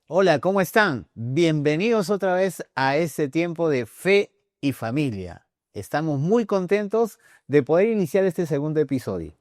Hola, ¿cómo están? Bienvenidos otra vez a este tiempo de fe y familia. Estamos muy contentos de poder iniciar este segundo episodio.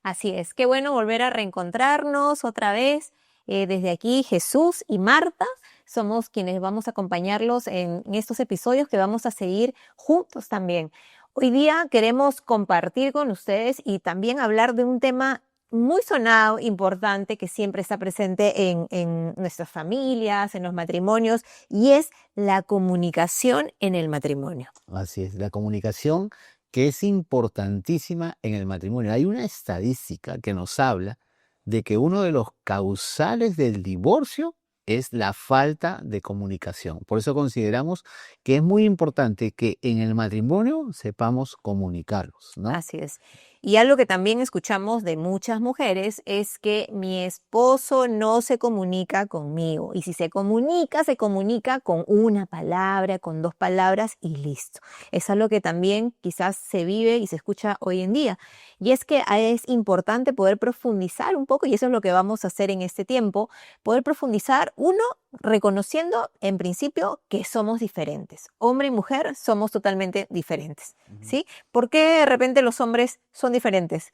Así es, qué bueno volver a reencontrarnos otra vez. Desde aquí, Jesús y Marta somos quienes vamos a acompañarlos en estos episodios que vamos a seguir juntos también. Hoy día queremos compartir con ustedes y también hablar de un tema muy sonado, importante, que siempre está presente en nuestras familias, en los matrimonios, y es la comunicación en el matrimonio. Así es, la comunicación que es importantísima en el matrimonio. Hay una estadística que nos habla de que uno de los causales del divorcio es la falta de comunicación. Por eso consideramos que es muy importante que en el matrimonio sepamos comunicarnos, ¿no? Así es. Y algo que también escuchamos de muchas mujeres es que mi esposo no se comunica conmigo. Y si se comunica con una palabra, con dos palabras y listo. Es algo que también quizás se vive y se escucha hoy en día. Y es que es importante poder profundizar un poco, y eso es lo que vamos a hacer en este tiempo, poder profundizar, uno, reconociendo en principio que somos diferentes. Hombre y mujer somos totalmente diferentes, Ujú. ¿sí? ¿Por qué de repente los hombres son diferentes?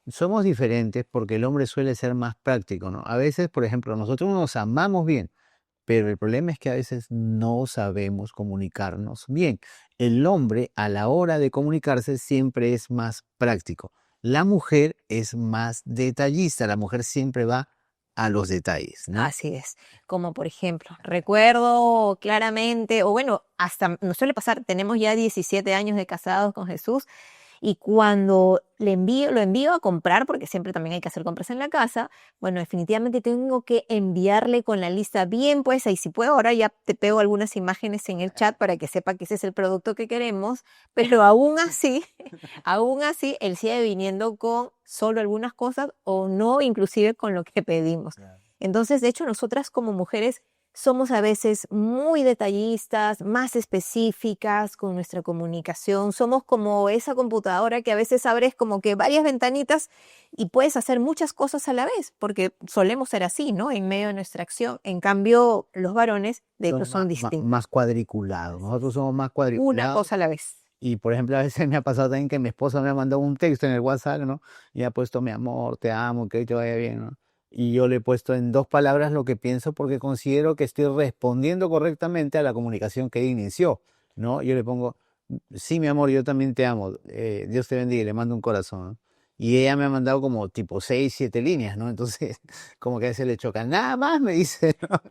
Somos diferentes porque el hombre suele ser más práctico, ¿no? A veces, por ejemplo, nosotros nos amamos bien, pero el problema es que a veces no sabemos comunicarnos bien. El hombre a la hora de comunicarse siempre es más práctico. La mujer es más detallista, la mujer siempre va a los detalles, ¿no? Así es, como por ejemplo, recuerdo claramente, o bueno, hasta nos suele pasar, tenemos ya 17 años de casados con Jesús. Y cuando lo envío a comprar, porque siempre también hay que hacer compras en la casa, bueno, definitivamente tengo que enviarle con la lista bien puesta, y si puedo ahora ya te pego algunas imágenes en el chat para que sepa que ese es el producto que queremos, pero aún así, aún así, él sigue viniendo con solo algunas cosas o no, inclusive con lo que pedimos. Claro. Entonces, de hecho, nosotras como mujeres somos a veces muy detallistas, más específicas con nuestra comunicación. Somos como esa computadora que a veces abres como que varias ventanitas y puedes hacer muchas cosas a la vez, porque solemos ser así, ¿no? En medio de nuestra acción. En cambio, los varones, de hecho, Son son distintos. más cuadriculados. Así Nosotros es. somos más Una cuadriculados. cosa a la vez. Y por ejemplo, a veces me ha pasado también que mi esposa me ha mandado un texto en el WhatsApp, ¿no? Y ha puesto mi amor, te amo, que hoy te vaya bien, ¿no? Y yo le he puesto en dos palabras lo que pienso porque considero que estoy respondiendo correctamente a la comunicación que inició, ¿no? Yo le pongo, sí, mi amor, yo también te amo, Dios te bendiga, y le mando un corazón, ¿no? Y ella me ha mandado como tipo 6, 7 líneas, ¿no? Entonces, como que a veces le choca, nada más me dice, ¿no?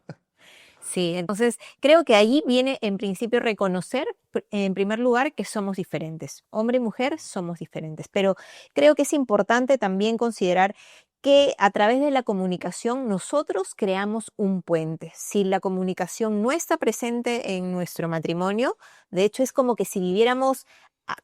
Sí, entonces creo que allí viene en principio reconocer, en primer lugar, que somos diferentes. Hombre y mujer somos diferentes, pero creo que es importante también considerar que a través de la comunicación nosotros creamos un puente. Si la comunicación no está presente en nuestro matrimonio, de hecho es como que si viviéramos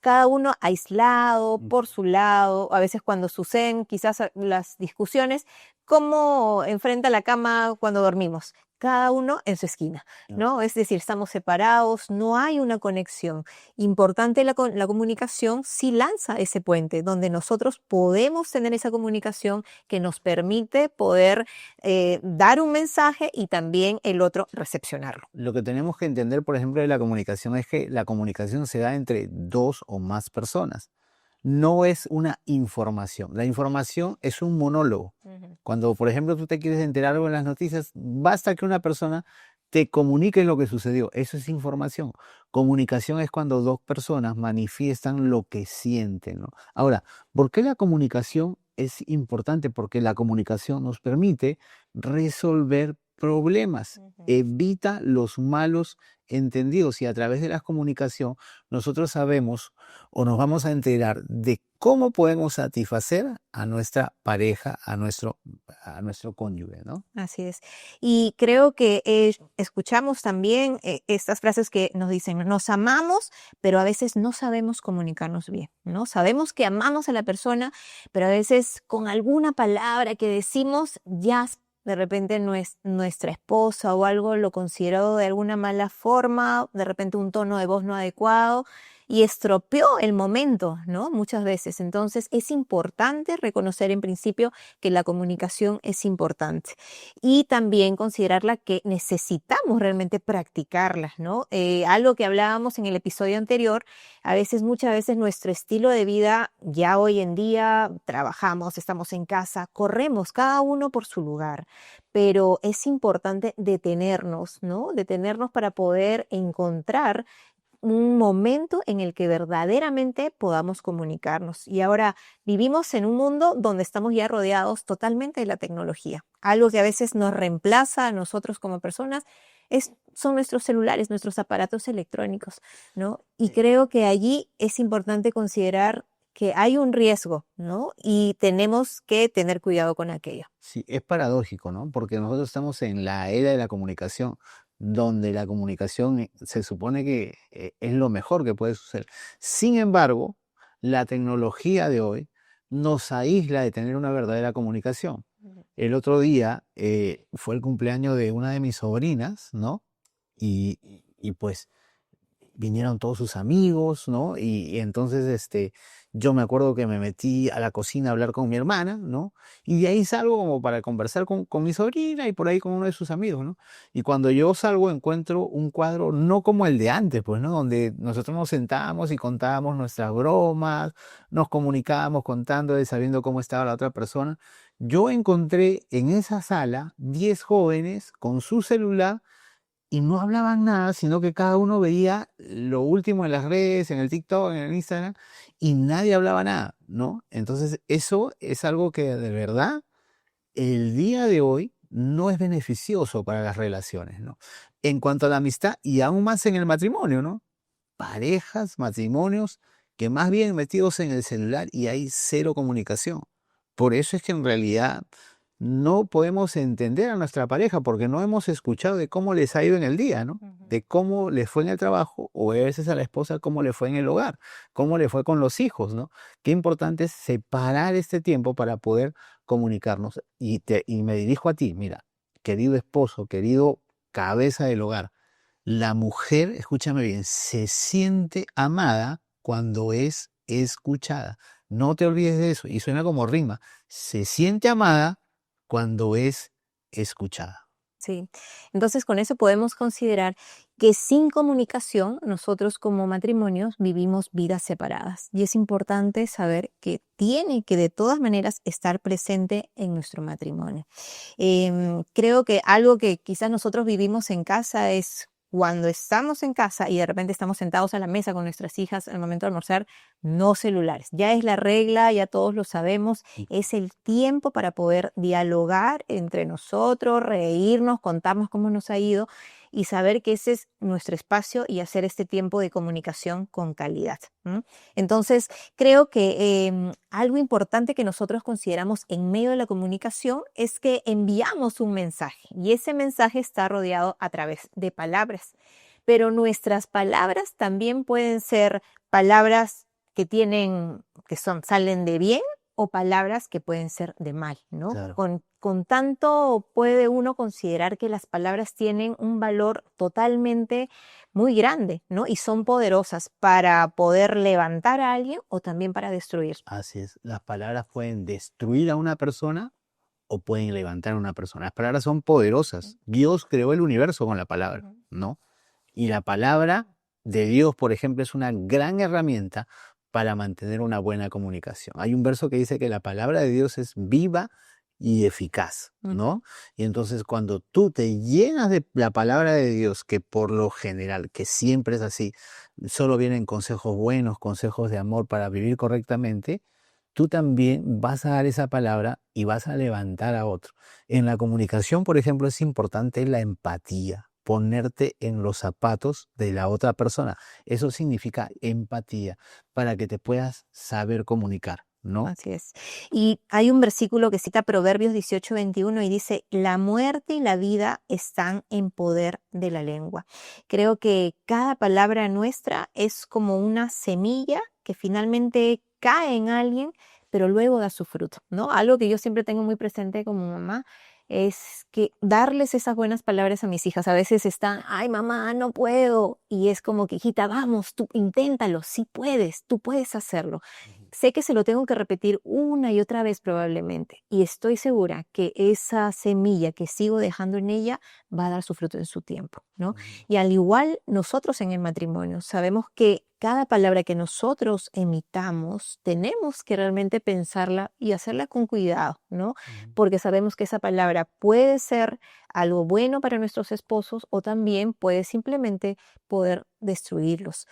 cada uno aislado, por su lado, a veces cuando suceden quizás las discusiones, ¿cómo enfrenta la cama cuando dormimos? Cada uno en su esquina, ¿no? Es decir, estamos separados, no hay una conexión. Importante la comunicación sí lanza ese puente donde nosotros podemos tener esa comunicación que nos permite poder dar un mensaje y también el otro recepcionarlo. Lo que tenemos que entender, por ejemplo, de la comunicación es que la comunicación se da entre dos o más personas. No es una información. La información es un monólogo. Ujú. Cuando, por ejemplo, tú te quieres enterar algo en las noticias, basta que una persona te comunique lo que sucedió. Eso es información. Comunicación es cuando dos personas manifiestan lo que sienten, ¿no? Ahora, ¿por qué la comunicación es importante? Porque la comunicación nos permite resolver problemas, Ujú. evita los malos entendidos, y a través de la comunicación nosotros sabemos o nos vamos a enterar de cómo podemos satisfacer a nuestra pareja, a nuestro cónyuge, ¿no? Así es. Y creo que escuchamos también estas frases que nos dicen, nos amamos, pero a veces no sabemos comunicarnos bien, ¿no? Sabemos que amamos a la persona, pero a veces con alguna palabra que decimos ya de repente nuestra esposa o algo lo consideró de alguna mala forma, de repente un tono de voz no adecuado. y estropeó el momento, ¿no? Muchas veces. Entonces es importante reconocer en principio que la comunicación es importante y también considerarla que necesitamos realmente practicarla, ¿no? Algo que hablábamos en el episodio anterior, muchas veces nuestro estilo de vida ya hoy en día trabajamos, estamos en casa, corremos cada uno por su lugar, pero es importante detenernos, ¿no? Detenernos para poder encontrar un momento en el que verdaderamente podamos comunicarnos. Y ahora vivimos en un mundo donde estamos ya rodeados totalmente de la tecnología. Algo que a veces nos reemplaza a nosotros como personas son nuestros celulares, nuestros aparatos electrónicos, ¿no? Y creo que allí es importante considerar que hay un riesgo, ¿no? Y tenemos que tener cuidado con aquello. Sí, es paradójico, ¿no? Porque nosotros estamos en la era de la comunicación, donde la comunicación se supone que es lo mejor que puede suceder. Sin embargo, la tecnología de hoy nos aísla de tener una verdadera comunicación. El otro día fue el cumpleaños de una de mis sobrinas, ¿no? Y pues vinieron todos sus amigos, ¿no? Y entonces yo me acuerdo que me metí a la cocina a hablar con mi hermana, ¿no? Y de ahí salgo como para conversar con mi sobrina y por ahí con uno de sus amigos, ¿no? Y cuando yo salgo encuentro un cuadro no como el de antes, pues, ¿no? Donde nosotros nos sentábamos y contábamos nuestras bromas, nos comunicábamos contando y sabiendo cómo estaba la otra persona. Yo encontré en esa sala 10 jóvenes con su celular y no hablaban nada, sino que cada uno veía lo último en las redes, en el TikTok, en el Instagram, y nadie hablaba nada, ¿no? Entonces, eso es algo que de verdad el día de hoy no es beneficioso para las relaciones, ¿no? En cuanto a la amistad y aún más en el matrimonio, ¿no? Parejas, matrimonios que más bien metidos en el celular y hay cero comunicación. Por eso es que en realidad no podemos entender a nuestra pareja porque no hemos escuchado de cómo les ha ido en el día, ¿no? De cómo les fue en el trabajo o a veces a la esposa cómo le fue en el hogar, cómo le fue con los hijos, ¿no? Qué importante es separar este tiempo para poder comunicarnos. Y me dirijo a ti, mira, querido esposo, querido cabeza del hogar, la mujer, escúchame bien, se siente amada cuando es escuchada. No te olvides de eso. Y suena como rima. Se siente amada cuando es escuchada. Sí, entonces con eso podemos considerar que sin comunicación nosotros como matrimonios vivimos vidas separadas y es importante saber que tiene que de todas maneras estar presente en nuestro matrimonio. Creo que algo que quizás nosotros vivimos en casa es cuando estamos en casa y de repente estamos sentados a la mesa con nuestras hijas al momento de almorzar, no celulares. Ya es la regla, ya todos lo sabemos, es el tiempo para poder dialogar entre nosotros, reírnos, contarnos cómo nos ha ido y saber que ese es nuestro espacio y hacer este tiempo de comunicación con calidad. Entonces, creo que algo importante que nosotros consideramos en medio de la comunicación es que enviamos un mensaje y ese mensaje está rodeado a través de palabras. Pero nuestras palabras también pueden ser palabras salen de bien o palabras que pueden ser de mal, ¿no? Claro. Con tanto puede uno considerar que las palabras tienen un valor totalmente muy grande, ¿no? Y son poderosas para poder levantar a alguien o también para destruir. Así es. Las palabras pueden destruir a una persona o pueden levantar a una persona. Las palabras son poderosas. Dios creó el universo con la palabra, ¿no? Y la palabra de Dios, por ejemplo, es una gran herramienta para mantener una buena comunicación. Hay un verso que dice que la palabra de Dios es viva y eficaz, ¿no? Y entonces cuando tú te llenas de la palabra de Dios, que por lo general, que siempre es así, solo vienen consejos buenos, consejos de amor para vivir correctamente, tú también vas a dar esa palabra y vas a levantar a otro. En la comunicación, por ejemplo, es importante la empatía, ponerte en los zapatos de la otra persona. Eso significa empatía, para que te puedas saber comunicar, ¿no? Así es. Y hay un versículo que cita Proverbios 18:21 y dice, la muerte y la vida están en poder de la lengua. Creo que cada palabra nuestra es como una semilla que finalmente cae en alguien, pero luego da su fruto, ¿no? Algo que yo siempre tengo muy presente como mamá es que darles esas buenas palabras a mis hijas. A veces están, ay mamá, no puedo. y es como que, hijita, vamos, tú inténtalo, sí puedes, tú puedes hacerlo. Sé que se lo tengo que repetir una y otra vez probablemente, y estoy segura que esa semilla que sigo dejando en ella va a dar su fruto en su tiempo, ¿no? Ujú. Y al igual nosotros en el matrimonio, sabemos que cada palabra que nosotros emitamos, tenemos que realmente pensarla y hacerla con cuidado, ¿no? Ujú. Porque sabemos que esa palabra puede ser algo bueno para nuestros esposos o también puede simplemente poder destruirlos.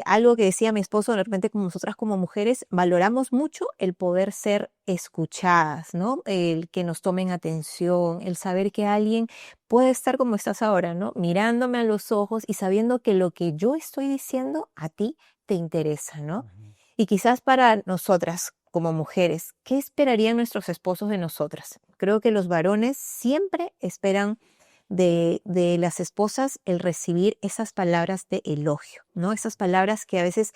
Algo que decía mi esposo, de repente como nosotras como mujeres valoramos mucho el poder ser escuchadas, ¿no? El que nos tomen atención, el saber que alguien puede estar como estás ahora, ¿no? Mirándome a los ojos y sabiendo que lo que yo estoy diciendo a ti te interesa, ¿no? Ujú. Y quizás para nosotras como mujeres, ¿qué esperarían nuestros esposos de nosotras? Creo que los varones siempre esperan de las esposas el recibir esas palabras de elogio, ¿no? Esas palabras que a veces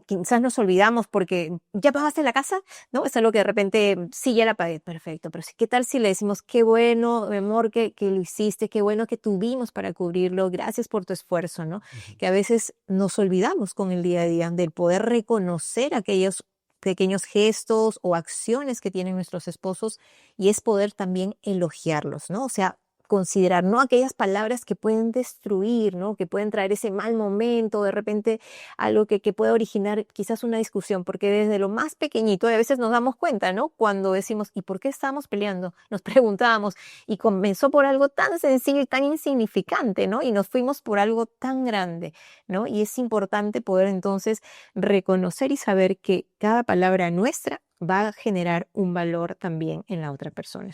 quizás nos olvidamos porque ya pagaste la casa, ¿no? Es algo que de repente, sí, ya la pagué, perfecto, pero sí, ¿qué tal si le decimos, qué bueno, mi amor, que lo hiciste, qué bueno que tuvimos para cubrirlo, gracias por tu esfuerzo, ¿no? Ujú. Que a veces nos olvidamos con el día a día del poder reconocer aquellos pequeños gestos o acciones que tienen nuestros esposos y es poder también elogiarlos, ¿no? O sea, considerar, no aquellas palabras que pueden destruir, ¿no? Que pueden traer ese mal momento, de repente algo que puede originar quizás una discusión, porque desde lo más pequeñito a veces nos damos cuenta, ¿no? Cuando decimos, ¿y por qué estábamos peleando? Nos preguntábamos, y comenzó por algo tan sencillo y tan insignificante, ¿no? Y nos fuimos por algo tan grande, ¿no? Y es importante poder entonces reconocer y saber que cada palabra nuestra va a generar un valor también en la otra persona.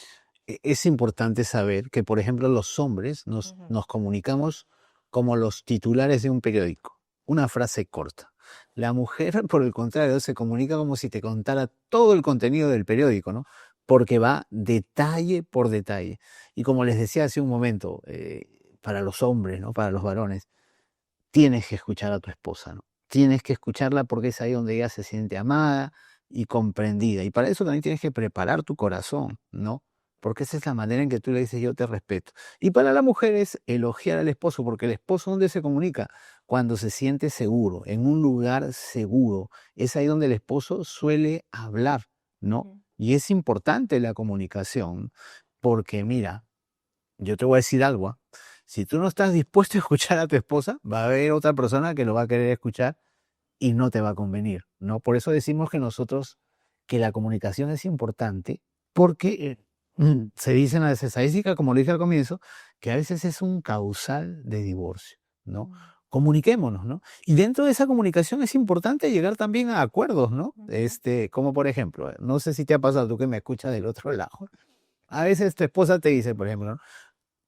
Es importante saber que, por ejemplo, los hombres Ujú. nos comunicamos como los titulares de un periódico, una frase corta. La mujer, por el contrario, se comunica como si te contara todo el contenido del periódico, ¿no? Porque va detalle por detalle. Y como les decía hace un momento, para los hombres, ¿no? Para los varones, tienes que escuchar a tu esposa, ¿no? Tienes que escucharla porque es ahí donde ella se siente amada y comprendida. Y para eso también tienes que preparar tu corazón, ¿no? Porque esa es la manera en que tú le dices yo te respeto. Y para la mujer es elogiar al esposo, porque el esposo ¿dónde se comunica? Cuando se siente seguro, en un lugar seguro. Es ahí donde el esposo suele hablar, ¿no? Ujú. Y es importante la comunicación, porque mira, yo te voy a decir algo, ¿ah? Si tú no estás dispuesto a escuchar a tu esposa, va a haber otra persona que lo va a querer escuchar y no te va a convenir, ¿no? Por eso decimos que nosotros, que la comunicación es importante, porque se dice en las estadísticas, como lo dije al comienzo, que a veces es un causal de divorcio, ¿no? Mm. Comuniquémonos, ¿no? Y dentro de esa comunicación es importante llegar también a acuerdos, ¿no? Ujú. Como por ejemplo, no sé si te ha pasado tú que me escuchas del otro lado. A veces tu esposa te dice, por ejemplo, ¿no?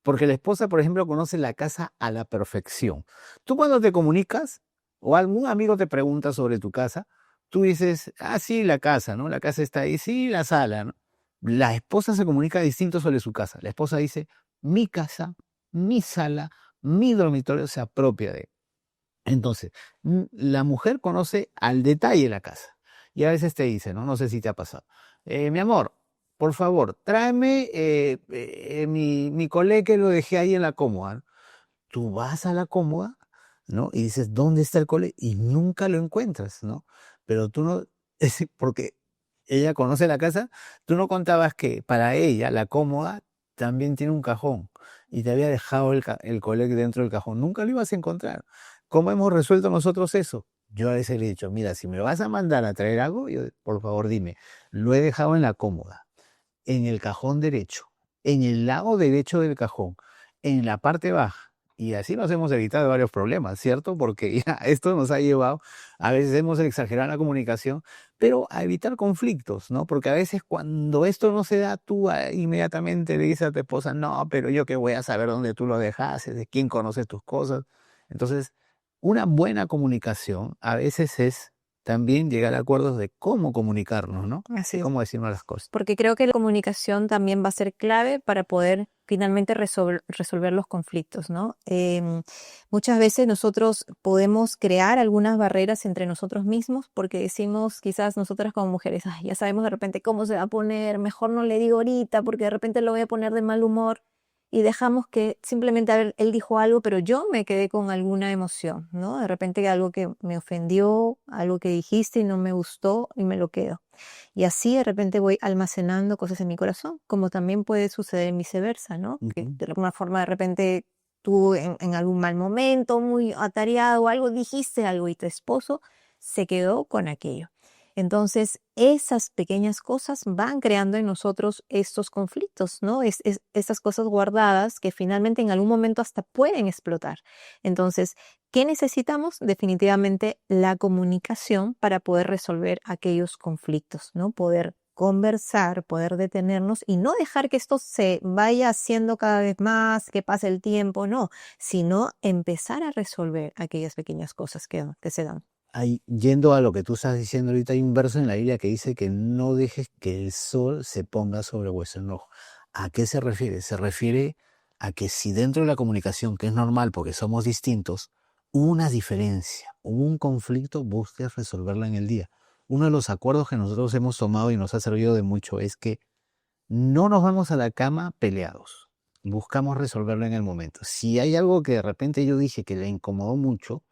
Porque la esposa, por ejemplo, conoce la casa a la perfección. Tú cuando te comunicas o algún amigo te pregunta sobre tu casa, tú dices, ah, sí, la casa, ¿no? La casa está ahí, sí, la sala, ¿no? La esposa se comunica distinto sobre su casa. La esposa dice, mi casa, mi sala, mi dormitorio se apropia de. Entonces, la mujer conoce al detalle la casa. Y a veces te dice, ¿no? No sé si te ha pasado. Mi amor, por favor, tráeme mi colé que lo dejé ahí en la cómoda, ¿no? Tú vas a la cómoda, ¿no? Y dices, ¿dónde está el colé? Y nunca lo encuentras, ¿no? Pero tú no, porque ella conoce la casa, tú no contabas que para ella la cómoda también tiene un cajón y te había dejado el colé dentro del cajón. Nunca lo ibas a encontrar. ¿Cómo hemos resuelto nosotros eso? Yo a veces le he dicho, mira, si me vas a mandar a traer algo, por favor dime, lo he dejado en la cómoda, en el cajón derecho, en el lado derecho del cajón, en la parte baja. Y así nos hemos evitado varios problemas, ¿cierto? Porque ya esto nos ha llevado, a veces hemos exagerado la comunicación, pero a evitar conflictos, ¿no? Porque a veces cuando esto no se da, tú inmediatamente le dices a tu esposa, no, pero yo qué voy a saber dónde tú lo dejaste, de quién conoce tus cosas. Entonces, una buena comunicación a veces es también llegar a acuerdos de cómo comunicarnos, ¿no? Así es. Cómo decirnos las cosas. Porque creo que la comunicación también va a ser clave para poder finalmente resolver los conflictos, ¿no? Muchas veces nosotros podemos crear algunas barreras entre nosotros mismos porque decimos, quizás nosotras como mujeres, "Ay, ya sabemos de repente cómo se va a poner, mejor no le digo ahorita porque de repente lo voy a poner de mal humor". y dejamos que simplemente, a ver, él dijo algo, pero yo me quedé con alguna emoción, ¿no? De repente algo que me ofendió, algo que dijiste y no me gustó y me lo quedo. Y así de repente voy almacenando cosas en mi corazón, como también puede suceder en viceversa, ¿no? Que Ujú. de alguna forma de repente tú en algún mal momento, muy atareado o algo, dijiste algo y tu esposo se quedó con aquello. Entonces, esas pequeñas cosas van creando en nosotros estos conflictos, ¿no? Estas cosas guardadas que finalmente en algún momento hasta pueden explotar. Entonces, ¿qué necesitamos? Definitivamente la comunicación para poder resolver aquellos conflictos, ¿no? Poder conversar, poder detenernos y no dejar que esto se vaya haciendo cada vez más, que pase el tiempo, no, sino empezar a resolver aquellas pequeñas cosas que se dan. Ahí, yendo a lo que tú estás diciendo ahorita, hay un verso en la Biblia que dice que no dejes que el sol se ponga sobre vuestro enojo. ¿A qué se refiere? Se refiere a que si dentro de la comunicación, que es normal porque somos distintos, hubo una diferencia, hubo un conflicto, busques resolverla en el día. Uno de los acuerdos que nosotros hemos tomado y nos ha servido de mucho es que no nos vamos a la cama peleados. Buscamos resolverlo en el momento. Si hay algo que de repente yo dije que le incomodó mucho,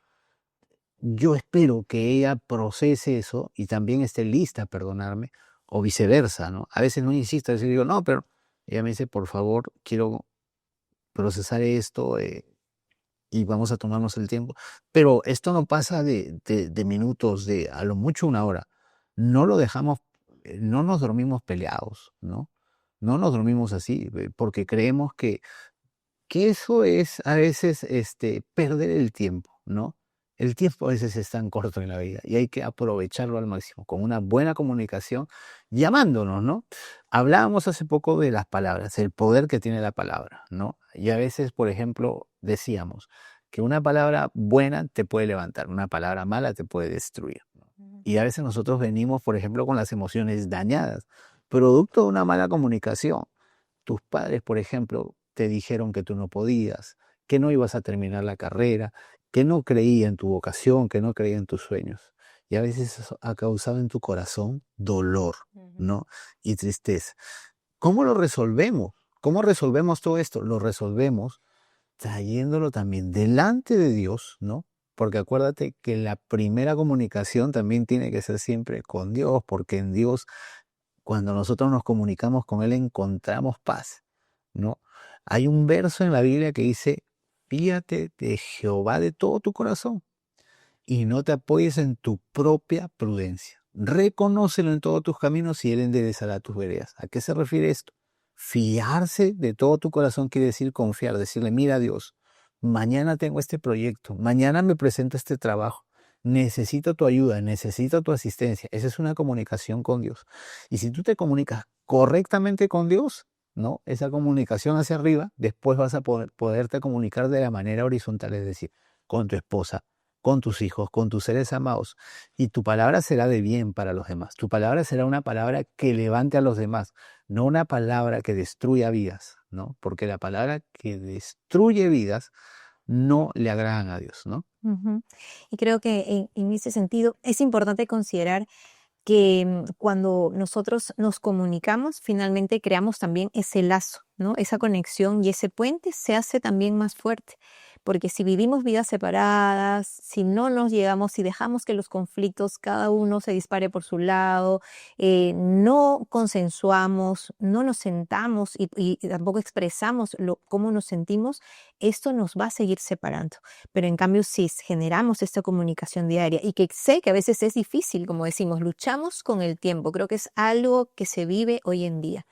yo espero que ella procese eso y también esté lista a perdonarme, o viceversa, ¿no? A veces no insisto, a veces digo, no, pero ella me dice, por favor, quiero procesar esto y vamos a tomarnos el tiempo. Pero esto no pasa de minutos, de a lo mucho una hora. No lo dejamos, no nos dormimos peleados, ¿no? No nos dormimos así, porque creemos que eso es a veces perder el tiempo, ¿no? El tiempo a veces es tan corto en la vida y hay que aprovecharlo al máximo, con una buena comunicación, llamándonos, ¿no? Hablábamos hace poco de las palabras, el poder que tiene la palabra, ¿no? Y a veces, por ejemplo, decíamos que una palabra buena te puede levantar, una palabra mala te puede destruir, ¿no? Ujú. Y a veces nosotros venimos, por ejemplo, con las emociones dañadas, producto de una mala comunicación. Tus padres, por ejemplo, te dijeron que tú no podías, que no ibas a terminar la carrera, que no creía en tu vocación, que no creía en tus sueños. Y a veces eso ha causado en tu corazón dolor, Ujú. ¿no? Y tristeza. ¿Cómo lo resolvemos? ¿Cómo resolvemos todo esto? Lo resolvemos trayéndolo también delante de Dios, ¿no? Porque acuérdate que la primera comunicación también tiene que ser siempre con Dios, porque en Dios cuando nosotros nos comunicamos con Él encontramos paz, ¿no? Hay un verso en la Biblia que dice, fíate de Jehová de todo tu corazón y no te apoyes en tu propia prudencia. Reconócelo en todos tus caminos y Él enderezará tus veredas. ¿A qué se refiere esto? Fiarse de todo tu corazón quiere decir confiar, decirle, mira Dios, mañana tengo este proyecto, mañana me presento este trabajo, necesito tu ayuda, necesito tu asistencia. Esa es una comunicación con Dios. Y si tú te comunicas correctamente con Dios, ¿no? Esa comunicación hacia arriba, después vas a poderte comunicar de la manera horizontal, es decir, con tu esposa, con tus hijos, con tus seres amados, y tu palabra será de bien para los demás. Tu palabra será una palabra que levante a los demás, no una palabra que destruya vidas, ¿no? Porque la palabra que destruye vidas no le agradan a Dios, ¿no? Ujú. Y creo que en ese sentido es importante considerar que cuando nosotros nos comunicamos, finalmente creamos también ese lazo, ¿no? Esa conexión y ese puente se hace también más fuerte. Porque si vivimos vidas separadas, si no nos llegamos, si dejamos que los conflictos cada uno se dispare por su lado, no consensuamos, no nos sentamos y tampoco expresamos cómo nos sentimos, esto nos va a seguir separando. Pero en cambio, si generamos esta comunicación diaria y que sé que a veces es difícil, como decimos, luchamos con el tiempo, creo que es algo que se vive hoy en día.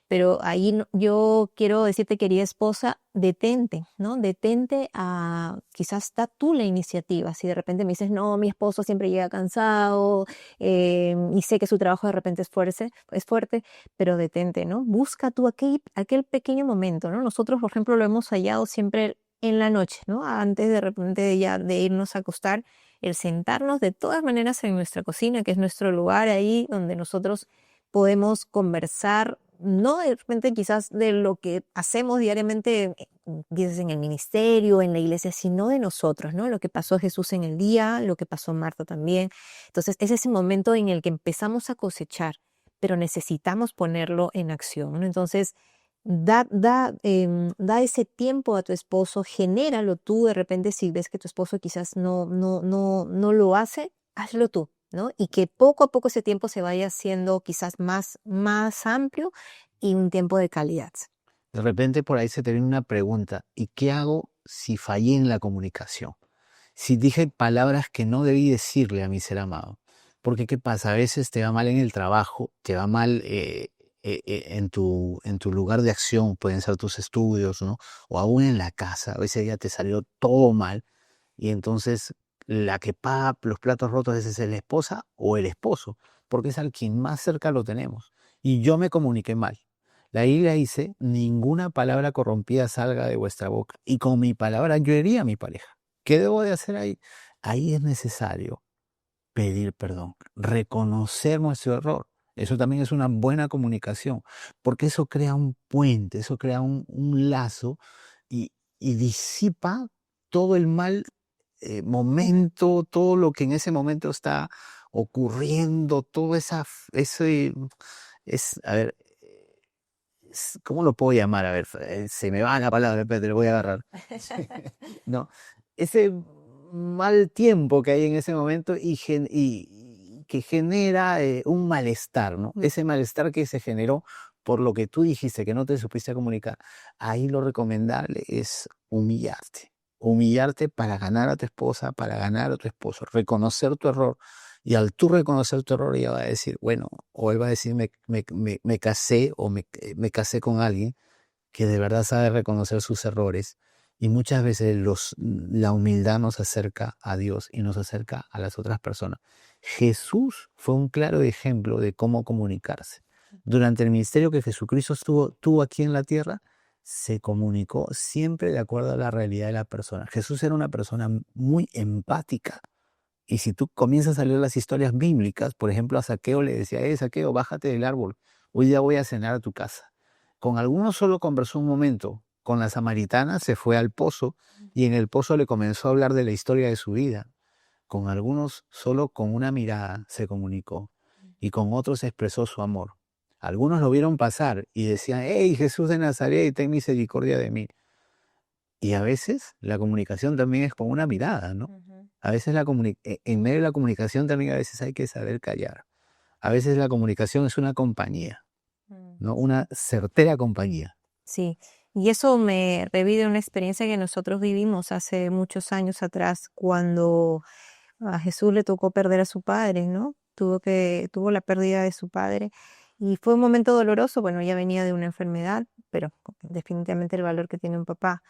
Pero ahí yo quiero decirte, querida esposa, detente, ¿no? Detente a, quizás da tú la iniciativa. Si de repente me dices, no, mi esposo siempre llega cansado y sé que su trabajo de repente es fuerte, pero detente, ¿no? Busca tú aquel pequeño momento, ¿no? Nosotros, por ejemplo, lo hemos hallado siempre en la noche, ¿no? Antes de repente ya de irnos a acostar, el sentarnos de todas maneras en nuestra cocina, que es nuestro lugar ahí donde nosotros podemos conversar, no de repente quizás de lo que hacemos diariamente, quizás en el ministerio, en la iglesia, sino de nosotros, ¿no? Lo que pasó Jesús en el día, lo que pasó Marta también. Entonces, es ese momento en el que empezamos a cosechar, pero necesitamos ponerlo en acción, ¿no? Entonces, Da ese tiempo a tu esposo, genéralo tú de repente si ves que tu esposo quizás no lo hace, hazlo tú, ¿no? Y que poco a poco ese tiempo se vaya haciendo quizás más amplio y un tiempo de calidad. De repente por ahí se te viene una pregunta, ¿y qué hago si fallé en la comunicación? Si dije palabras que no debí decirle a mi ser amado. Porque ¿qué pasa? A veces te va mal en el trabajo, te va mal en tu lugar de acción, pueden ser tus estudios, ¿no? O aún en la casa, a veces ya te salió todo mal y entonces la que paga los platos rotos es la esposa o el esposo, porque es al quien más cerca lo tenemos. Y yo me comuniqué mal. La Biblia dice, ninguna palabra corrompida salga de vuestra boca. Y con mi palabra yo hería a mi pareja. ¿Qué debo de hacer ahí? Ahí es necesario pedir perdón, reconocer nuestro error. Eso también es una buena comunicación, porque eso crea un puente, eso crea un lazo y, y disipa todo el mal momento, todo lo que en ese momento está ocurriendo, todo ese, a ver, ¿cómo lo puedo llamar? A ver, se me va la palabra, pero te lo voy a agarrar. No, ese mal tiempo que hay en ese momento y que genera un malestar, ¿no? Ese malestar que se generó por lo que tú dijiste, que no te supiste comunicar. Ahí lo recomendable es humillarte. Humillarte para ganar a tu esposa, para ganar a tu esposo, reconocer tu error. Y al tú reconocer tu error, ella va a decir, bueno, o él va a decir, me casé o me casé con alguien que de verdad sabe reconocer sus errores. Y muchas veces la humildad nos acerca a Dios y nos acerca a las otras personas. Jesús fue un claro ejemplo de cómo comunicarse. Durante el ministerio que Jesucristo tuvo aquí en la tierra, se comunicó siempre de acuerdo a la realidad de la persona. Jesús era una persona muy empática. Y si tú comienzas a leer las historias bíblicas, por ejemplo, a Zaqueo le decía, Zaqueo, bájate del árbol, hoy día voy a cenar a tu casa. Con algunos solo conversó un momento, con la samaritana se fue al pozo y en el pozo le comenzó a hablar de la historia de su vida. Con algunos solo con una mirada se comunicó y con otros expresó su amor. Algunos lo vieron pasar y decían, hey, Jesús de Nazaret, ten misericordia de mí. Y a veces la comunicación también es con una mirada, ¿no? A veces en medio de la comunicación también a veces hay que saber callar. A veces la comunicación es una compañía, ¿no? Una certera compañía. Sí, y eso me revive una experiencia que nosotros vivimos hace muchos años atrás, cuando a Jesús le tocó perder a su padre, ¿no? Tuvo la pérdida de su padre y fue un momento doloroso. Bueno, ya venía de una enfermedad, pero definitivamente el valor que tiene un papá.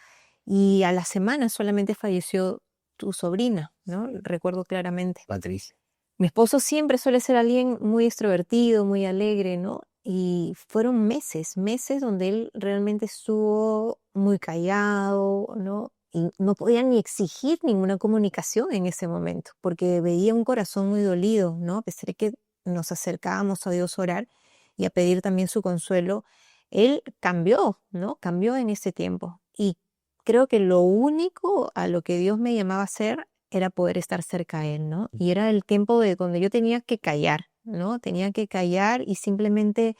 Y a la semana solamente falleció tu sobrina, ¿no? Recuerdo claramente. Patricia. Mi esposo siempre suele ser alguien muy extrovertido, muy alegre, ¿no? Y fueron meses donde él realmente estuvo muy callado, ¿no? Y no podía ni exigir ninguna comunicación en ese momento, porque veía un corazón muy dolido, ¿no? A pesar de que nos acercábamos a Dios a orar y a pedir también su consuelo, él cambió, ¿no? Cambió en ese tiempo. Y creo que lo único a lo que Dios me llamaba a hacer era poder estar cerca a él, ¿no? Y era el tiempo de donde yo tenía que callar, ¿no? Tenía que callar y simplemente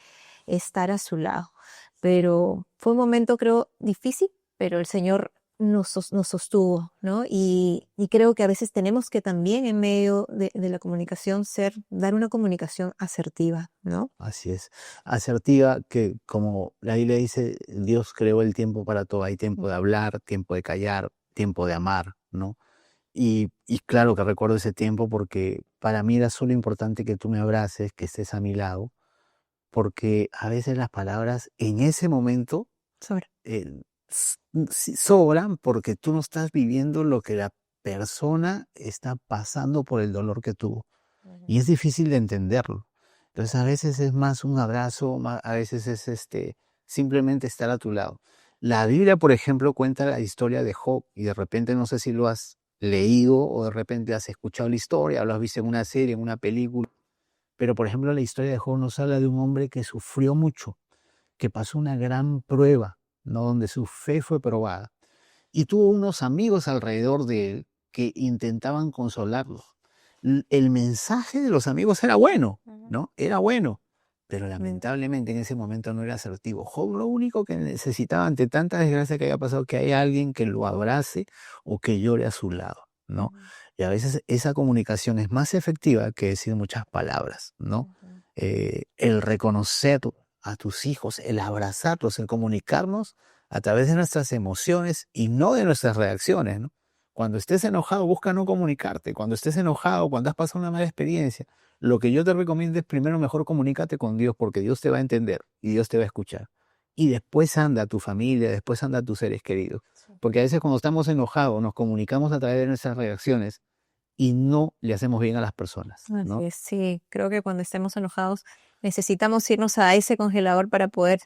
estar a su lado. Pero fue un momento, creo, difícil, pero el Señor nos sostuvo, ¿no? Y creo que a veces tenemos que también en medio de la comunicación dar una comunicación asertiva, ¿no? Así es. Asertiva, que como la Biblia dice, Dios creó el tiempo para todo. Hay tiempo de hablar, tiempo de callar, tiempo de amar, ¿no? Y claro que recuerdo ese tiempo porque para mí era solo importante que tú me abraces, que estés a mi lado, porque a veces las palabras en ese momento Sobre. sí sobran porque tú no estás viviendo lo que la persona está pasando por el dolor que tuvo. Y es difícil de entenderlo. Entonces a veces es más un abrazo, a veces es simplemente estar a tu lado. La Biblia, por ejemplo, cuenta la historia de Job y de repente no sé si lo has leído o de repente has escuchado la historia o lo has visto en una serie, en una película. Pero por ejemplo la historia de Job nos habla de un hombre que sufrió mucho, que pasó una gran prueba, ¿no? Donde su fe fue probada. Y tuvo unos amigos alrededor de él que intentaban consolarlo. El mensaje de los amigos era bueno, ¿no? Era bueno, pero lamentablemente en ese momento no era asertivo. Job lo único que necesitaba ante tanta desgracia que había pasado, que haya alguien que lo abrace o que llore a su lado, ¿no? Ujú, Y a veces esa comunicación es más efectiva que decir muchas palabras, ¿no? ujú. El reconocer a tus hijos, el abrazarlos, el comunicarnos a través de nuestras emociones y no de nuestras reacciones, ¿no? Cuando estés enojado, busca no comunicarte. Cuando estés enojado, cuando has pasado una mala experiencia, lo que yo te recomiendo es primero mejor comunícate con Dios, porque Dios te va a entender y Dios te va a escuchar. Y después anda a tu familia, después anda a tus seres queridos. Sí. Porque a veces cuando estamos enojados nos comunicamos a través de nuestras reacciones y no le hacemos bien a las personas, Así ¿no? es, sí, creo que cuando estemos enojados necesitamos irnos a ese congelador para poder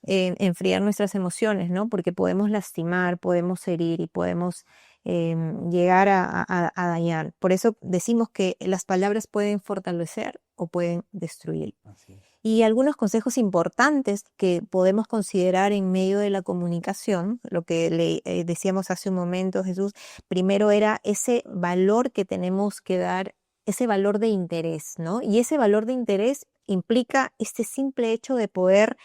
enfriar nuestras emociones, ¿no? Porque podemos lastimar, podemos herir y podemos llegar a dañar. Por eso decimos que las palabras pueden fortalecer o pueden destruir. Así es. Y algunos consejos importantes que podemos considerar en medio de la comunicación, lo que le decíamos hace un momento, Jesús, primero era ese valor que tenemos que dar, ese valor de interés, ¿no? Y ese valor de interés implica este simple hecho de poder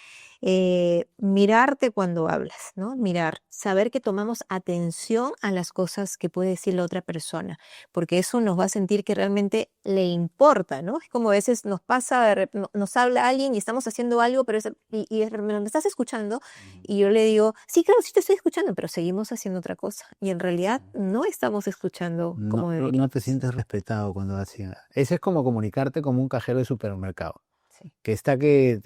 mirarte cuando hablas, ¿no? Mirar, saber que tomamos atención a las cosas que puede decir la otra persona, porque eso nos va a sentir que realmente le importa, ¿no? Es como a veces nos pasa, nos habla alguien y estamos haciendo algo, pero ¿me estás escuchando? Y yo le digo, sí, claro, sí te estoy escuchando, pero seguimos haciendo otra cosa. Y en realidad no estamos escuchando No, como no te deberíamos. sientes respetado cuando haces. Eso es como comunicarte como un cajero de supermercado, Sí. que está que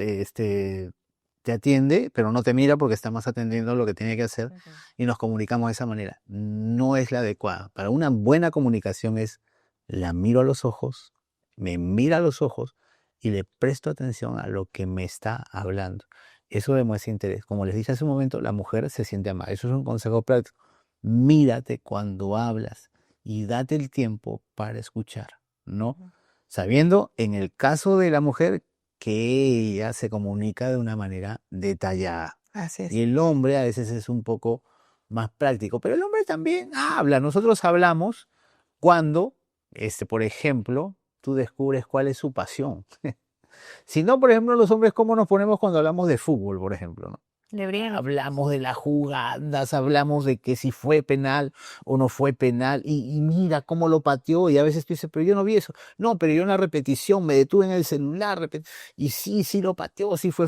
te atiende, pero no te mira porque está más atendiendo lo que tiene que hacer Ujú. y nos comunicamos de esa manera. No es la adecuada. Para una buena comunicación es la miro a los ojos, me mira a los ojos y le presto atención a lo que me está hablando. Eso demuestra interés. Como les dije hace un momento, la mujer se siente amada. Eso es un consejo práctico. Mírate cuando hablas y date el tiempo para escuchar, ¿no? Ujú. Sabiendo, en el caso de la mujer, que ella se comunica de una manera detallada. Así es. Y el hombre a veces es un poco más práctico, pero el hombre también habla. Nosotros hablamos cuando, por ejemplo, tú descubres cuál es su pasión. Si no, por ejemplo, los hombres, ¿cómo nos ponemos cuando hablamos de fútbol, por ejemplo, ¿no? Le brillan los Hablamos ojos. de las jugadas, hablamos de que si fue penal o no fue penal, y mira cómo lo pateó, y a veces tú dices, pero yo no vi eso. No, pero yo en la repetición me detuve en el celular, y sí, sí lo pateó, sí fue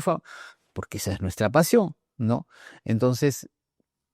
porque esa es nuestra pasión, ¿no? Entonces,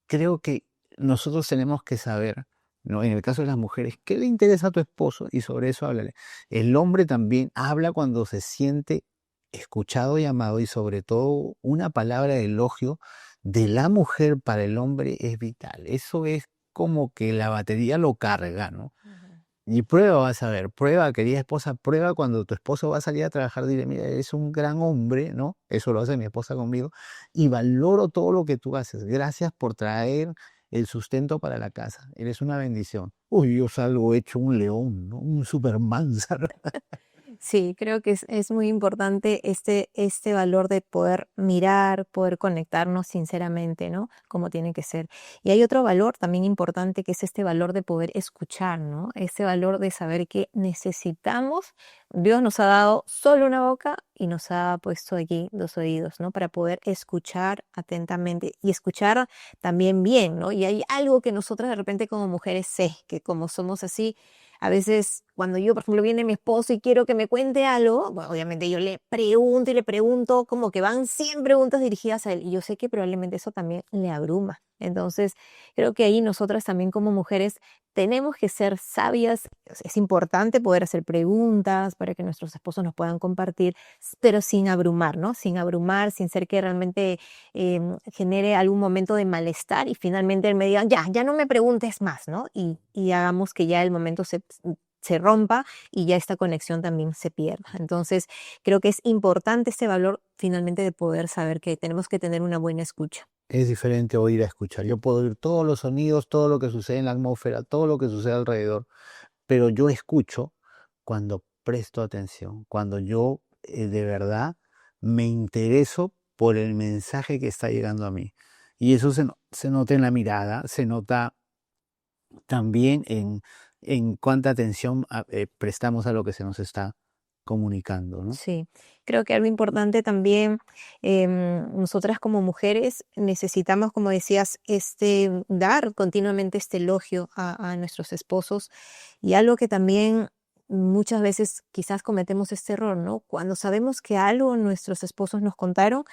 creo que nosotros tenemos que saber, ¿no? En el caso de las mujeres, ¿qué le interesa a tu esposo? Y sobre eso háblale. El hombre también habla cuando se siente escuchado y amado, y sobre todo una palabra de elogio de la mujer para el hombre es vital. Eso es como que la batería lo carga, ¿no? Ujú. Y prueba, vas a ver, prueba, querida esposa, prueba cuando tu esposo va a salir a trabajar, dile, mira, eres un gran hombre, ¿no? Eso lo hace mi esposa conmigo, y valoro todo lo que tú haces. Gracias por traer el sustento para la casa. Eres una bendición. Uy, yo salgo hecho un león, ¿no? Un Superman, ¿sabes? Sí, creo que es muy importante este valor de poder mirar, poder conectarnos sinceramente, ¿no? Como tiene que ser. Y hay otro valor también importante que es este valor de poder escuchar, ¿no? Este valor de saber que necesitamos, Dios nos ha dado solo una boca y nos ha puesto aquí 2 oídos, ¿no? Para poder escuchar atentamente y escuchar también bien, ¿no? Y hay algo que nosotras de repente como mujeres sé, que como somos así, a veces, cuando yo, por ejemplo, viene mi esposo y quiero que me cuente algo, bueno, obviamente yo le pregunto y le pregunto, como que van 100 preguntas dirigidas a él, y yo sé que probablemente eso también le abruma. Entonces, creo que ahí nosotras también como mujeres tenemos que ser sabias. Es importante poder hacer preguntas para que nuestros esposos nos puedan compartir, pero sin abrumar, ¿no? Sin abrumar, sin ser que realmente genere algún momento de malestar y finalmente él me diga, ya, ya no me preguntes más, ¿no? Y hagamos que ya el momento se rompa y ya esta conexión también se pierda. Entonces, creo que es importante este valor finalmente de poder saber que tenemos que tener una buena escucha. Es diferente oír a escuchar. Yo puedo oír todos los sonidos, todo lo que sucede en la atmósfera, todo lo que sucede alrededor, pero yo escucho cuando presto atención, cuando yo de verdad me intereso por el mensaje que está llegando a mí. Y eso se nota en la mirada, se nota también en cuánta atención prestamos a lo que se nos está comunicando, ¿no? Sí, creo que algo importante también, nosotras como mujeres necesitamos, como decías, dar continuamente este elogio a nuestros esposos y algo que también muchas veces quizás cometemos este error, ¿no? Cuando sabemos que algo nuestros esposos nos contaron,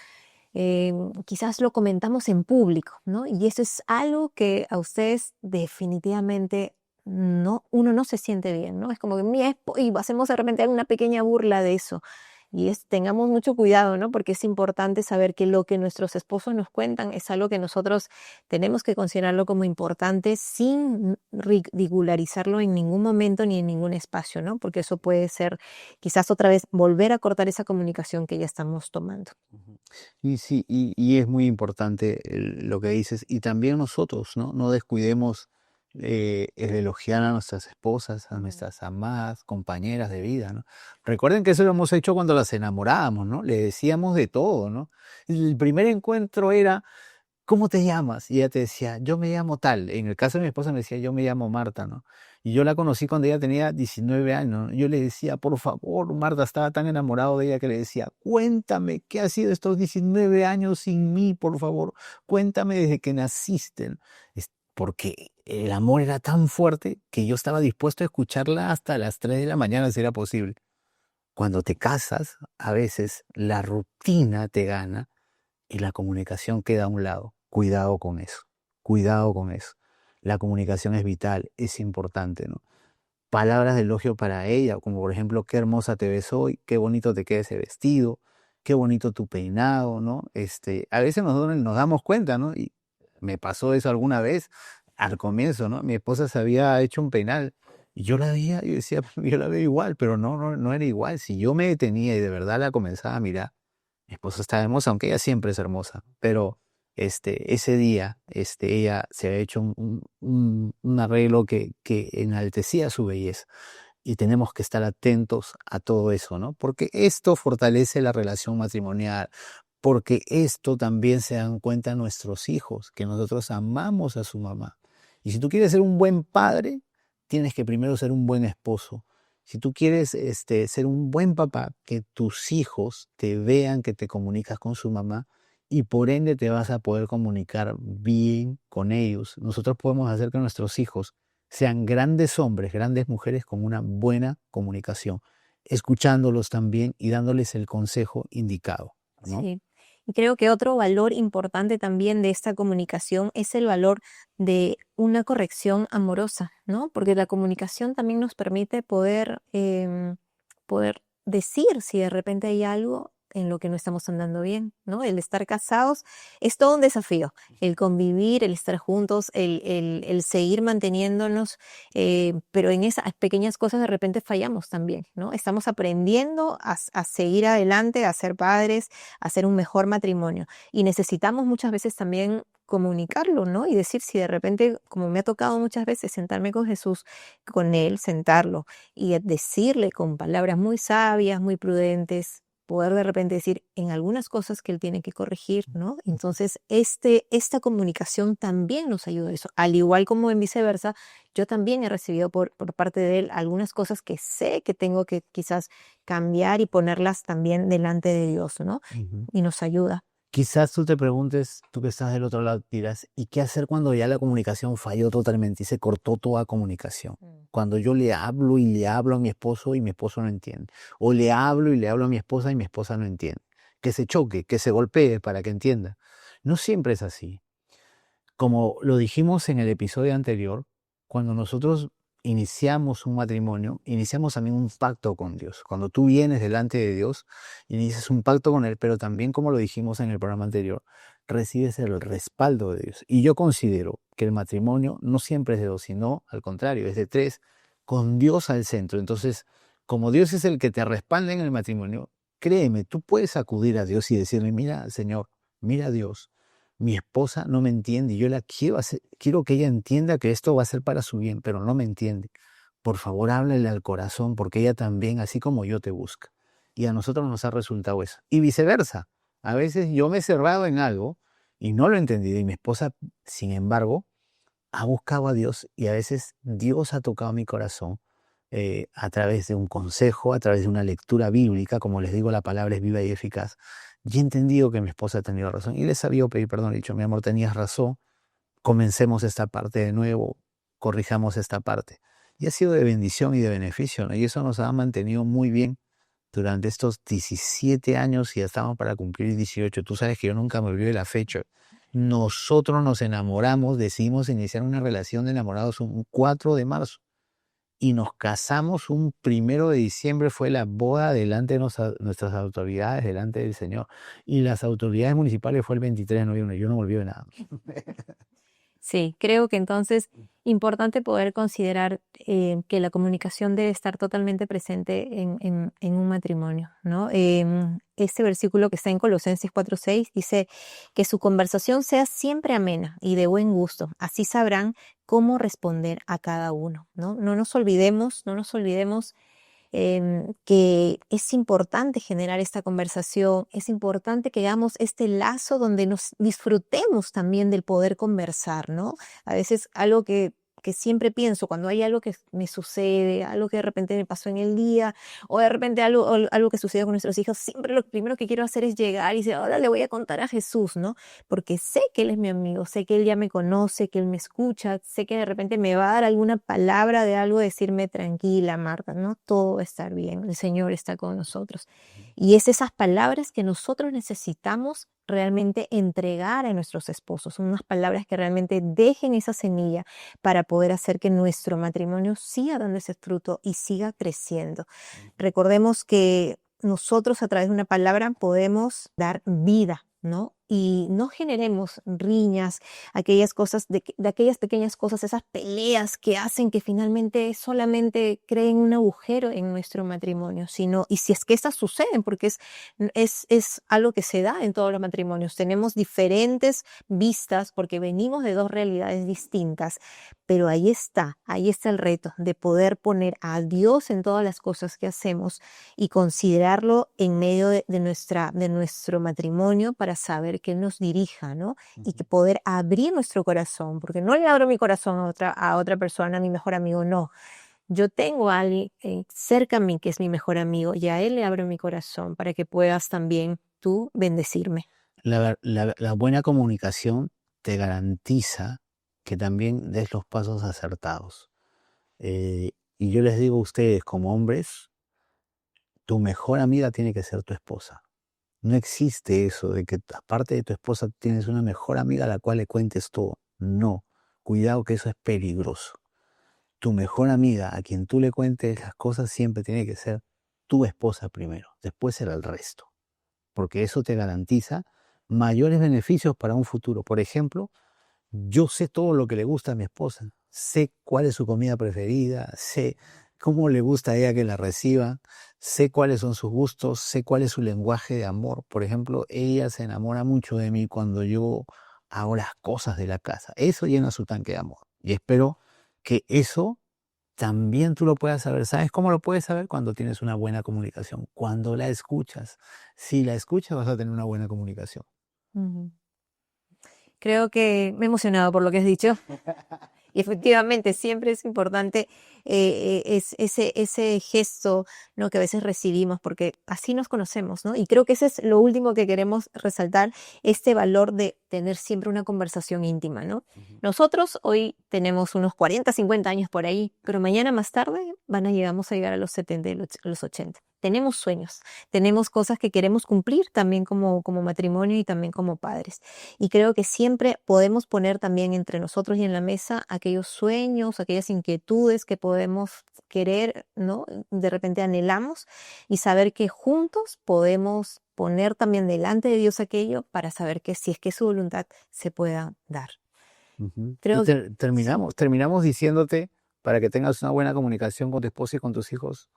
quizás lo comentamos en público, ¿no? Y eso es algo que a ustedes definitivamente no, uno no se siente bien, ¿no? Es como que y hacemos de repente una pequeña burla de eso. Y tengamos mucho cuidado, ¿no? Porque es importante saber que lo que nuestros esposos nos cuentan es algo que nosotros tenemos que considerarlo como importante sin ridicularizarlo en ningún momento ni en ningún espacio, ¿no? Porque eso puede ser quizás otra vez volver a cortar esa comunicación que ya estamos tomando. Ujú. Y sí, y es muy importante lo que dices. Y también nosotros, ¿no? No descuidemos el elogiar a nuestras esposas, a Ujú. nuestras amadas compañeras de vida, ¿no? Recuerden que eso lo hemos hecho cuando las enamorábamos, ¿no? Le decíamos de todo, ¿no? El primer encuentro era, ¿cómo te llamas? Y ella te decía, yo me llamo tal. En el caso de mi esposa me decía, yo me llamo Marta, ¿no? Y yo la conocí cuando ella tenía 19 años, ¿no? Yo le decía, por favor, Marta, estaba tan enamorado de ella que le decía, cuéntame, ¿qué ha sido estos 19 años sin mí, por favor? Cuéntame desde que naciste, ¿no? Porque el amor era tan fuerte que yo estaba dispuesto a escucharla hasta las 3 de la mañana si era posible. Cuando te casas, a veces la rutina te gana y la comunicación queda a un lado. Cuidado con eso, cuidado con eso. La comunicación es vital, es importante, ¿no? Palabras de elogio para ella, como por ejemplo, qué hermosa te ves hoy, qué bonito te queda ese vestido, qué bonito tu peinado, ¿no? A veces nosotros nos damos cuenta, ¿no? Y me pasó eso alguna vez al comienzo, ¿no? Mi esposa se había hecho un peinal y yo la veía y decía, yo la veo igual, pero no era igual. Si yo me detenía y de verdad la comenzaba a mirar, mi esposa está hermosa, aunque ella siempre es hermosa, pero ese día ella se había hecho un arreglo que enaltecía su belleza. Y tenemos que estar atentos a todo eso, ¿no? Porque esto fortalece la relación matrimonial, porque esto también se dan cuenta nuestros hijos, que nosotros amamos a su mamá. Y si tú quieres ser un buen padre, tienes que primero ser un buen esposo. Si tú quieres ser un buen papá, que tus hijos te vean que te comunicas con su mamá y por ende te vas a poder comunicar bien con ellos. Nosotros podemos hacer que nuestros hijos sean grandes hombres, grandes mujeres con una buena comunicación, escuchándolos también y dándoles el consejo indicado, ¿no? Sí. Y creo que otro valor importante también de esta comunicación es el valor de una corrección amorosa, ¿no? Porque la comunicación también nos permite poder decir si de repente hay algo en lo que no estamos andando bien, ¿no? El estar casados es todo un desafío, el convivir, el estar juntos, el seguir manteniéndonos, pero en esas pequeñas cosas de repente fallamos también, ¿no? Estamos aprendiendo a seguir adelante, a ser padres, hacer un mejor matrimonio. Y necesitamos muchas veces también comunicarlo, ¿no? Y decir si de repente, como me ha tocado muchas veces sentarme con Jesús, con Él, sentarlo y decirle con palabras muy sabias, muy prudentes, poder de repente decir en algunas cosas que Él tiene que corregir, ¿no? Entonces, esta comunicación también nos ayuda a eso, al igual como en viceversa, yo también he recibido por parte de Él algunas cosas que sé que tengo que quizás cambiar y ponerlas también delante de Dios, ¿no? Ujú. Y nos ayuda. Quizás tú te preguntes, tú que estás del otro lado, dirás, ¿y qué hacer cuando ya la comunicación falló totalmente y se cortó toda comunicación? Mm. Cuando yo le hablo y le hablo a mi esposo y mi esposo no entiende. O le hablo y le hablo a mi esposa y mi esposa no entiende. Que se choque, que se golpee para que entienda. No siempre es así. Como lo dijimos en el episodio anterior, cuando nosotros iniciamos un matrimonio, iniciamos también un pacto con Dios. Cuando tú vienes delante de Dios, inicias un pacto con Él, pero también, como lo dijimos en el programa anterior, recibes el respaldo de Dios. Y yo considero que el matrimonio no siempre es de dos, sino al contrario, es de tres, con Dios al centro. Entonces, como Dios es el que te respalda en el matrimonio, créeme, tú puedes acudir a Dios y decirle, mira, Señor, mira Dios, mi esposa no me entiende y yo la quiero hacer, quiero que ella entienda que esto va a ser para su bien, pero no me entiende. Por favor, háblale al corazón porque ella también, así como yo, te busca. Y a nosotros nos ha resultado eso. Y viceversa. A veces yo me he cerrado en algo y no lo he entendido y mi esposa, sin embargo, ha buscado a Dios y a veces Dios ha tocado mi corazón a través de un consejo, a través de una lectura bíblica. Como les digo, la palabra es viva y eficaz. Y he entendido que mi esposa ha tenido razón. Y le he sabido pedir perdón. He dicho, mi amor, tenías razón. Comencemos esta parte de nuevo. Corrijamos esta parte. Y ha sido de bendición y de beneficio, ¿no? Y eso nos ha mantenido muy bien durante estos 17 años y ya estamos para cumplir 18. Tú sabes que yo nunca me olvido de la fecha. Nosotros nos enamoramos, decidimos iniciar una relación de enamorados un 4 de marzo y nos casamos un 1 de diciembre. Fue la boda delante de nuestras autoridades, delante del Señor. Y las autoridades municipales fue el 23 de noviembre. Yo no me olvido de nada. Sí, creo que entonces importante poder considerar que la comunicación debe estar totalmente presente en un matrimonio, ¿no? Este versículo que está en Colosenses 4:6 dice que su conversación sea siempre amena y de buen gusto, así sabrán cómo responder a cada uno, ¿no? No nos olvidemos que es importante generar esta conversación, es importante que hagamos este lazo donde nos disfrutemos también del poder conversar, ¿no? A veces algo que siempre pienso cuando hay algo que me sucede, algo que de repente me pasó en el día, o de repente algo que sucede con nuestros hijos, siempre lo primero que quiero hacer es llegar y decir, ahora le voy a contar a Jesús, ¿no? Porque sé que Él es mi amigo, sé que Él ya me conoce, que Él me escucha, sé que de repente me va a dar alguna palabra de algo, decirme tranquila, Marta, ¿no? Todo va a estar bien, el Señor está con nosotros. Y es esas palabras que nosotros necesitamos realmente entregar a nuestros esposos, unas palabras que realmente dejen esa semilla para poder hacer que nuestro matrimonio siga dando ese fruto y siga creciendo. Recordemos que nosotros a través de una palabra podemos dar vida, ¿no? Y no generemos riñas, aquellas cosas, de aquellas pequeñas cosas, esas peleas que hacen que finalmente solamente creen un agujero en nuestro matrimonio, sino, y si es que estas suceden, porque es algo que se da en todos los matrimonios, tenemos diferentes vistas porque venimos de dos realidades distintas, pero ahí está el reto de poder poner a Dios en todas las cosas que hacemos y considerarlo en medio de nuestro matrimonio para saber que Él nos dirija, ¿no? Y que poder abrir nuestro corazón, porque no le abro mi corazón a otra persona, a mi mejor amigo, no. Yo tengo a alguien cerca a mí que es mi mejor amigo y a Él le abro mi corazón para que puedas también tú bendecirme. La buena comunicación te garantiza que también des los pasos acertados. Y yo les digo a ustedes, como hombres, tu mejor amiga tiene que ser tu esposa. No existe eso de que aparte de tu esposa tienes una mejor amiga a la cual le cuentes todo. No, cuidado que eso es peligroso. Tu mejor amiga a quien tú le cuentes las cosas siempre tiene que ser tu esposa primero, después será el resto. Porque eso te garantiza mayores beneficios para un futuro. Por ejemplo, yo sé todo lo que le gusta a mi esposa, sé cuál es su comida preferida, sé cómo le gusta a ella que la reciba, sé cuáles son sus gustos, sé cuál es su lenguaje de amor. Por ejemplo, ella se enamora mucho de mí cuando yo hago las cosas de la casa. Eso llena su tanque de amor. Y espero que eso también tú lo puedas saber. ¿Sabes cómo lo puedes saber? Cuando tienes una buena comunicación, cuando la escuchas. Si la escuchas vas a tener una buena comunicación. Ujú. Creo que me he emocionado por lo que has dicho. Y efectivamente, siempre es importante ese gesto, ¿no? Que a veces recibimos, porque así nos conocemos, ¿no? Y creo que ese es lo último que queremos resaltar, este valor de tener siempre una conversación íntima, ¿no? Nosotros hoy tenemos unos 40, 50 años por ahí, pero mañana más tarde vamos a llegar a los 70 y los 80. Tenemos sueños, tenemos cosas que queremos cumplir también como matrimonio y también como padres. Y creo que siempre podemos poner también entre nosotros y en la mesa aquellos sueños, aquellas inquietudes que podemos querer, ¿no? De repente anhelamos y saber que juntos podemos poner también delante de Dios aquello para saber que si es que su voluntad se pueda dar. Y Creo que sí, terminamos diciéndote, para que tengas una buena comunicación con tu esposa y con tus hijos,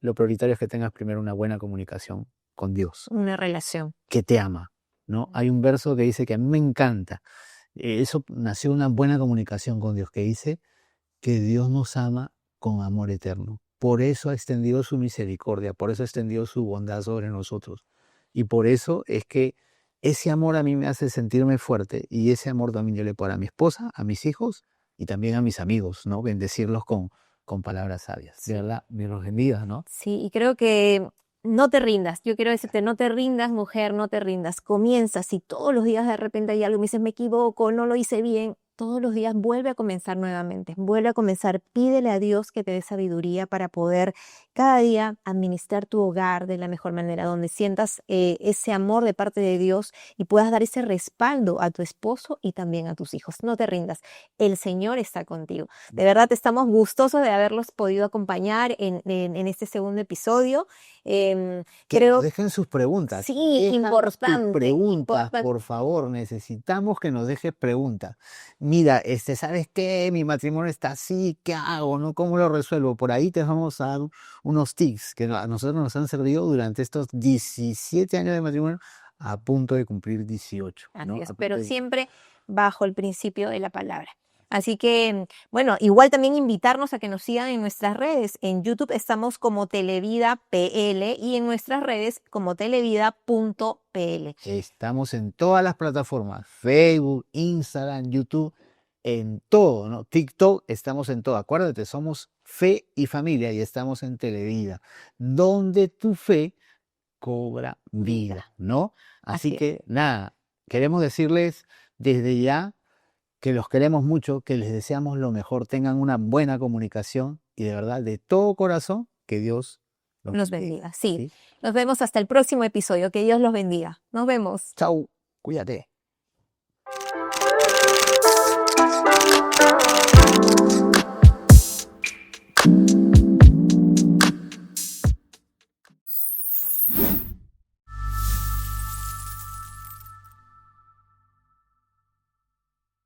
lo prioritario es que tengas primero una buena comunicación con Dios, una relación. que te ama, ¿no? Hay un verso que dice que a mí me encanta. Eso nació una buena comunicación con Dios, que dice que Dios nos ama con amor eterno. Por eso ha extendido su misericordia, por eso ha extendido su bondad sobre nosotros. Y por eso es que ese amor a mí me hace sentirme fuerte y ese amor también yo le puedo dar a mi esposa, a mis hijos y también a mis amigos, ¿no? Bendecirlos con palabras sabias. Sí. De verdad, mi Rogelida, ¿no? Sí, y creo que no te rindas. Yo quiero decirte, no te rindas, mujer, no te rindas. Comienza, si todos los días de repente hay algo, me dices, me equivoco, no lo hice bien, todos los días vuelve a comenzar nuevamente, vuelve a comenzar, pídele a Dios que te dé sabiduría para poder cada día administrar tu hogar de la mejor manera, donde sientas ese amor de parte de Dios y puedas dar ese respaldo a tu esposo y también a tus hijos. No te rindas, el Señor está contigo. De verdad, estamos gustosos de haberlos podido acompañar en este segundo episodio. Que nos Creo, dejen sus preguntas. sí, Déjanos tus importante, preguntas, por favor. Necesitamos que nos dejes preguntas. Mira, ¿sabes qué? Mi matrimonio está así, ¿qué hago? ¿No? ¿Cómo lo resuelvo? Por ahí te vamos a dar unos tips que a nosotros nos han servido durante estos 17 años de matrimonio, a punto de cumplir 18, ¿no? Así es, A punto pero de- siempre bajo el principio de la palabra. Así que, bueno, igual también invitarnos a que nos sigan en nuestras redes. En YouTube estamos como Televida PL y en nuestras redes como televida.pl. Estamos en todas las plataformas, Facebook, Instagram, YouTube, en todo, ¿no? TikTok, estamos en todo. Acuérdate, somos Fe y Familia y estamos en Televida, donde tu fe cobra vida, ¿no? Así Así es. que nada, queremos decirles desde ya que los queremos mucho, que les deseamos lo mejor, tengan una buena comunicación y de verdad, de todo corazón, que Dios los Los bendiga, bendiga. Sí. ¿sí? Nos vemos hasta el próximo episodio. Que Dios los bendiga. Nos vemos. Chau, cuídate.